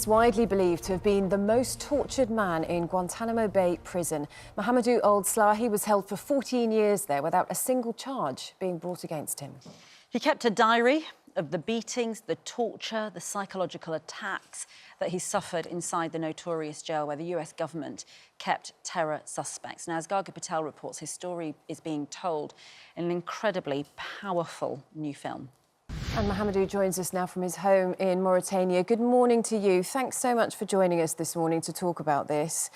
He's widely believed to have been the most tortured man in Guantanamo Bay prison. Mohamedou Ould Slahi was held for 14 years there without a single charge being brought against him. He kept a diary of the beatings, the torture, the psychological attacks that he suffered inside the notorious jail where the US government kept terror suspects. Now, as Garraway Patel reports, his story is being told in an incredibly powerful new film. And Mohamedou joins us now from his home in Mauritania. Good morning to you. Thanks so much for joining us this morning to talk about this.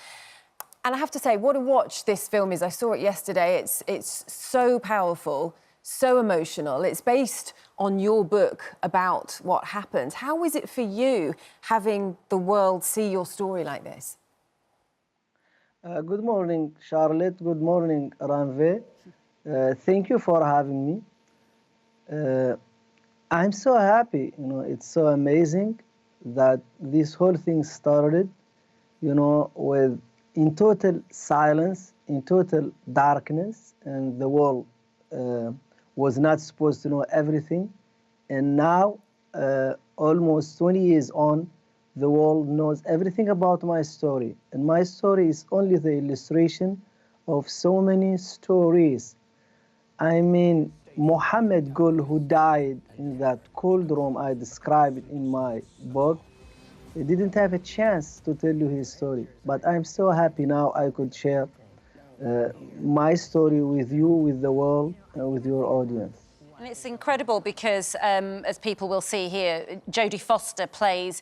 And I have to say, what a watch this film is. I saw it yesterday. It's so powerful, so emotional. It's based on your book about what happened. How is it for you having the world see your story like this? Good morning, Charlotte. Good morning, Ranve. Thank you for having me. I'm so happy, it's so amazing that this whole thing started, with in total silence, in total darkness, and the world was not supposed to know everything. And now, almost 20 years on, the world knows everything about my story. And my story is only the illustration of so many stories. I mean, Mohammed Gul, who died in that cold room I described in my book, he didn't have a chance to tell you his story. But I'm so happy now I could share my story with you, with the world, and with your audience. And it's incredible because, as people will see here, Jodie Foster plays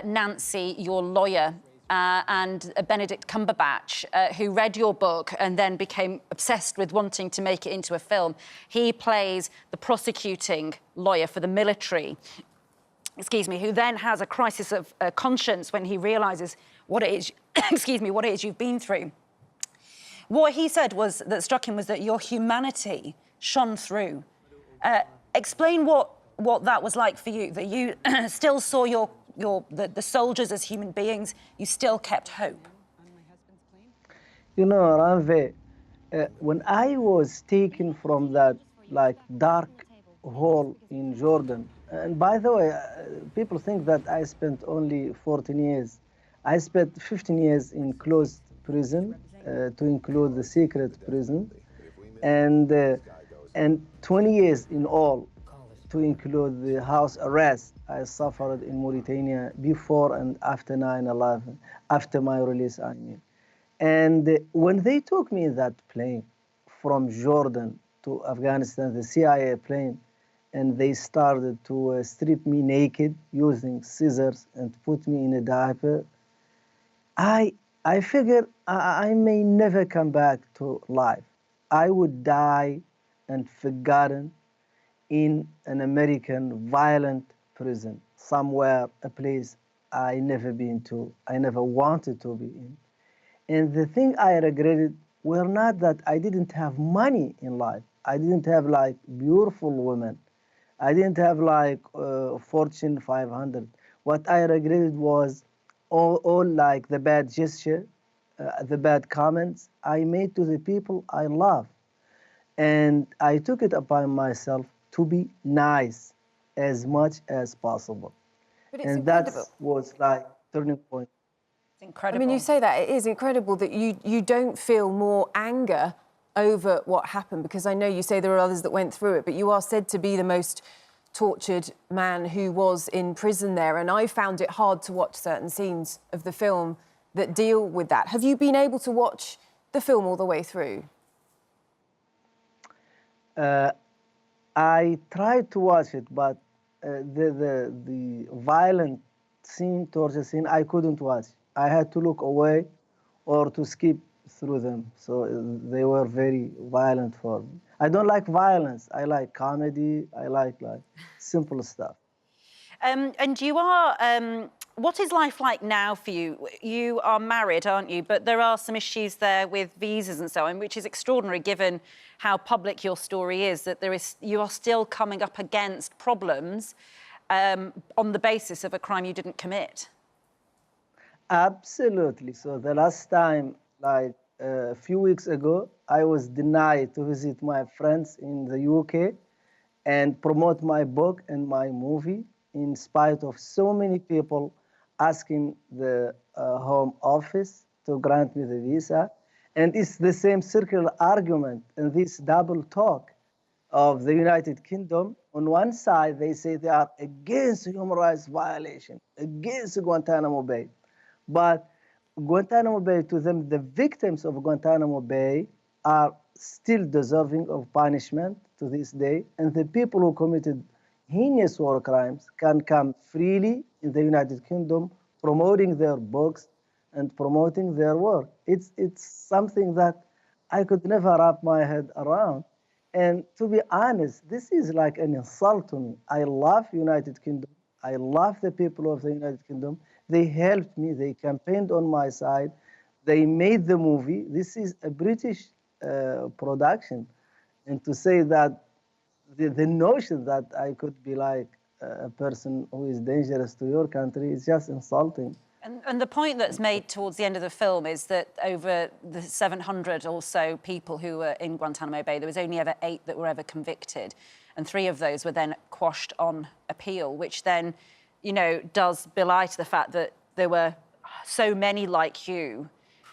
Nancy, your lawyer, and Benedict Cumberbatch, who read your book and then became obsessed with wanting to make it into a film. He plays the prosecuting lawyer for the military, who then has a crisis of conscience when he realises what it is, what it is you've been through. What he said was, that struck him, was that your humanity shone through. Explain what that was like for you, that you still saw the soldiers as human beings, you still kept hope. Ranve, when I was taken from that dark hole in Jordan, and by the way, people think that I spent only 14 years. I spent 15 years in closed prison, to include the secret prison, and 20 years in all, to include the house arrest I suffered in Mauritania before and after 9/11, after my release, I mean. And when they took me in that plane from Jordan to Afghanistan, the CIA plane, and they started to strip me naked using scissors and put me in a diaper, I figured I may never come back to life. I would die and forgotten in an American violent prison, somewhere, a place I never been to, I never wanted to be in. And the thing I regretted were not that I didn't have money in life. I didn't have beautiful women. I didn't have Fortune 500. What I regretted was all the bad gesture, the bad comments I made to the people I love. And I took it upon myself to be nice as much as possible. But it's and incredible. That was turning point. It's incredible. I mean, you say that, it is incredible that you don't feel more anger over what happened, because I know you say there are others that went through it, but you are said to be the most tortured man who was in prison there, and I found it hard to watch certain scenes of the film that deal with that. Have you been able to watch the film all the way through? I tried to watch it, but the violent scene, torture scene, I couldn't watch. I had to look away or to skip through them. So they were very violent for me. I don't like violence. I like comedy. I like simple stuff. And you are, what is life like now for you? You are married, aren't you? But there are some issues there with visas and so on, which is extraordinary given how public your story is, that you are still coming up against problems on the basis of a crime you didn't commit. Absolutely. So the last time, a few weeks ago, I was denied to visit my friends in the UK and promote my book and my movie in spite of so many people asking the Home Office to grant me the visa. And it's the same circular argument and this double talk of the United Kingdom. On one side, they say they are against human rights violation, against Guantanamo Bay. But Guantanamo Bay, to them, the victims of Guantanamo Bay are still deserving of punishment to this day. And the people who committed heinous war crimes can come freely in the United Kingdom, promoting their books and promoting their work. It's something that I could never wrap my head around. And to be honest, this is like an insult to me. I love United Kingdom. I love the people of the United Kingdom. They helped me. They campaigned on my side. They made the movie. This is a British production. And to say that the notion that I could be like a person who is dangerous to your country is just insulting. And the point that's made towards the end of the film is that over the 700 or so people who were in Guantanamo Bay, there was only ever 8 that were ever convicted. And 3 of those were then quashed on appeal, which then, you know, does belie to the fact that there were so many like you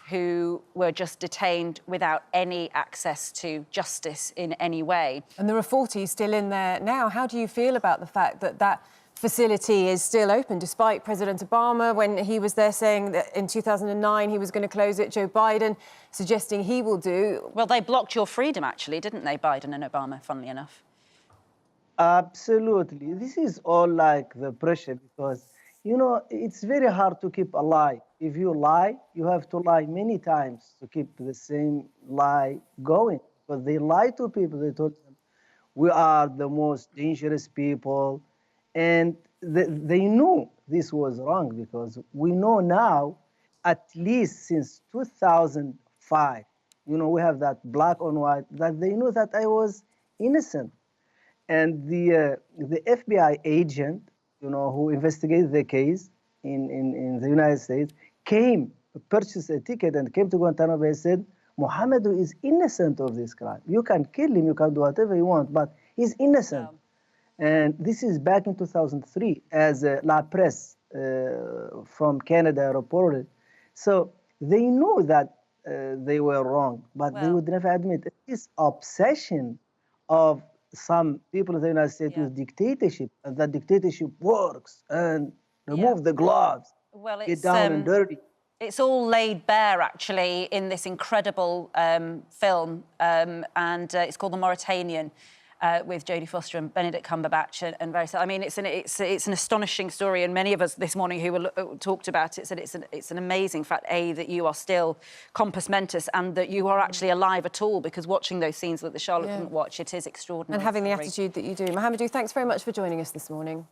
who were just detained without any access to justice in any way. And there are 40 still in there now. How do you feel about the fact that that facility is still open, despite President Obama, when he was there saying that in 2009 he was going to close it, Joe Biden suggesting he will do? Well, they blocked your freedom, actually, didn't they, Biden and Obama, funnily enough? Absolutely. This is all like the pressure because, you know, it's very hard to keep a lie. If you lie, you have to lie many times to keep the same lie going. Because they lie to people. They told them, we are the most dangerous people. And they knew this was wrong because we know now, at least since 2005, you know, we have that black on white, that they knew that I was innocent. And the FBI agent, you know, who investigated the case in the United States, came, purchased a ticket and came to Guantanamo Bay and said, Mohamedou is innocent of this crime. You can kill him, you can do whatever you want, but he's innocent. Wow. And this is back in 2003, as La Presse from Canada reported. So they knew that they were wrong, but they would never admit it. This obsession of some people in the United States with dictatorship, and that dictatorship works, and remove the gloves, well, get down and dirty. It's all laid bare, actually, in this incredible film, and it's called The Mauritanian. With Jodie Foster and Benedict Cumberbatch and various. I mean, it's an astonishing story, and many of us this morning who were talked about it said it's an amazing fact, A, that you are still compos mentis and that you are actually alive at all, because watching those scenes that the Charlotte couldn't watch, it is extraordinary. And having the attitude that you do. Mohamedou, thanks very much for joining us this morning.